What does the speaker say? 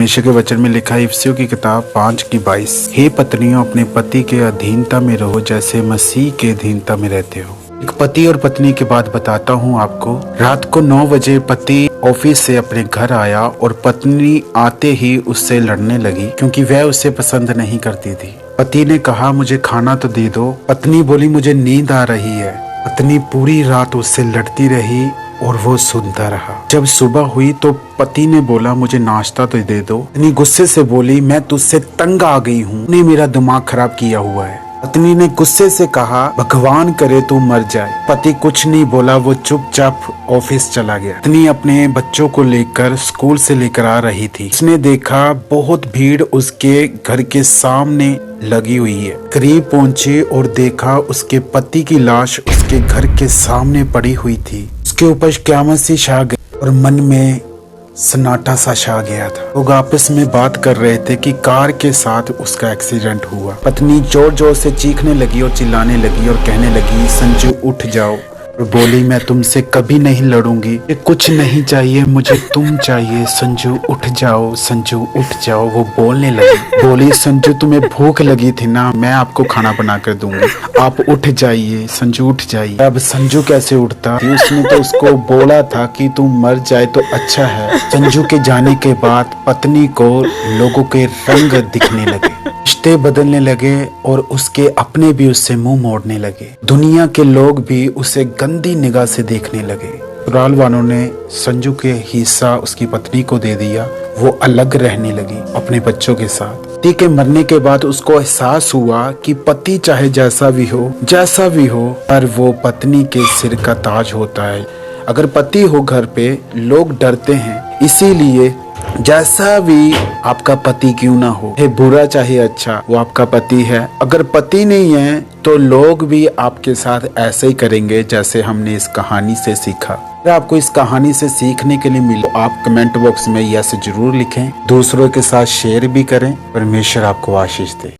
परमेश्वर के वचन में लिखा है इफिसियों की किताब 5:22। हे पत्नियों, अपने पति के अधीनता में रहो जैसे मसीह के अधीनता में रहते हो। एक पति और पत्नी की बात बताता हूँ आपको। रात को 9 बजे पति ऑफिस से अपने घर आया और पत्नी आते ही उससे लड़ने लगी क्योंकि वह उसे पसंद नहीं करती थी। पति ने कहा मुझे खाना तो दे दो। पत्नी बोली मुझे नींद आ रही है। पत्नी पूरी रात उससे लड़ती रही और वो सुनता रहा। जब सुबह हुई तो पति ने बोला मुझे नाश्ता तो दे दो। पत्नी गुस्से से बोली मैं तुझसे तंग आ गई हूँ, तूने मेरा दिमाग खराब किया हुआ है। पत्नी ने गुस्से से कहा भगवान करे तू मर जाए। पति कुछ नहीं बोला, वो चुपचाप ऑफिस चला गया। पत्नी अपने बच्चों को लेकर स्कूल से लेकर आ रही थी। उसने देखा बहुत भीड़ उसके घर के सामने लगी हुई है। करीब पहुंची और देखा उसके पति की लाश उसके घर के सामने पड़ी हुई थी। उसके ऊपर क़यामत सी छा गई और मन में सन्नाटा सा छा गया था। लोग आपस में बात कर रहे थे कि कार के साथ उसका एक्सीडेंट हुआ। पत्नी जोर जोर से चीखने लगी और चिल्लाने लगी और कहने लगी संजू उठ जाओ। और बोली मैं तुमसे कभी नहीं लड़ूंगी, ये कुछ नहीं चाहिए, मुझे तुम चाहिए। संजू उठ जाओ, संजू उठ जाओ। वो बोलने लगी। बोली संजू तुम्हें भूख लगी थी ना, मैं आपको खाना बना कर दूंगी, आप उठ जाइए। संजू उठ जाइए। अब संजू कैसे उठता? उसने तो उसको बोला था कि तू मर जाए तो अच्छा है। संजू के जाने के बाद पत्नी को लोगों के रंग दिखने लगे, रिश्ते बदलने लगे और उसके अपने भी उससे मुंह मोड़ने लगे। दुनिया के लोग भी उसे गंदी निगाह से देखने लगे। ससुराल वालों ने संजू के हिस्सा उसकी पत्नी को दे दिया। वो अलग रहने लगी अपने बच्चों के साथ। पति के मरने के बाद उसको एहसास हुआ कि पति चाहे जैसा भी हो पर वो पत्नी के सिर का ताज होता है। अगर पति हो घर पे लोग डरते हैं, इसीलिए जैसा भी आपका पति क्यों ना हो, है बुरा चाहे अच्छा, वो आपका पति है। अगर पति नहीं है तो लोग भी आपके साथ ऐसे ही करेंगे जैसे हमने इस कहानी से सीखा। अगर आपको इस कहानी से सीखने के लिए मिले आप कमेंट बॉक्स में यस जरूर लिखें, दूसरों के साथ शेयर भी करें। परमेश्वर आपको आशीष दे।